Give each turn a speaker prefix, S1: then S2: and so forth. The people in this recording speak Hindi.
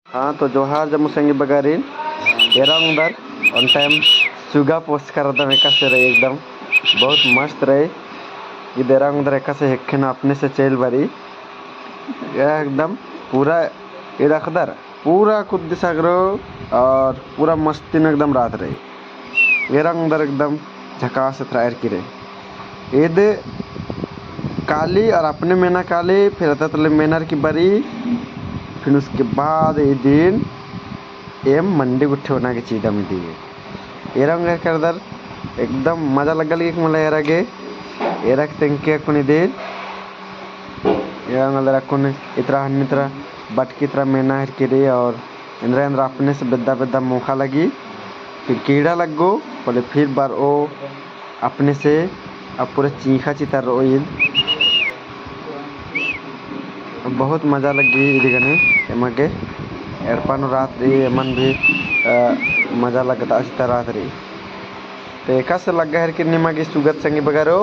S1: हाँ तो जोहार जम्मू संगी बगारीन एराउंडर ऑन टाइम सुगा पोस्ट कर दम एका से रहे एकदम बहुत मस्त रहे इधर एराउंडर एका से हेक्खन अपने से चेल बरी एकदम पूरा इधर पूरा कुद्दी सागरो और पूरा मस्ती में एकदम रात रहे एराउंडर एकदम झकास थ्रायर की रहे इधे काली और अपने मेना काली फिर तले मेनर की बरी फिर उसके बाद ये दिन एम मंडी उठे होना के चीज़ में दिए एरंग करदर एकदम मजा लगल एक मला एरागे एरक तेंके कुनी देर एरंग अलर कुन इतरा हन्नितरा बटकी तरह मेना हर के और इंद्र इंद्र अपने से बेदा बेदा मौका लगी फिर कीड़ा लग गो बोले फिर बार ओ अपने से अब पूरे चीखा चितर रोइल बहुत मजा लगी इधगने एमा के एरपान रात्रि एमन भी मजा लगता चिता रात्रि तो एका से लग गया है कि निमा की सुगत संगी बगैरो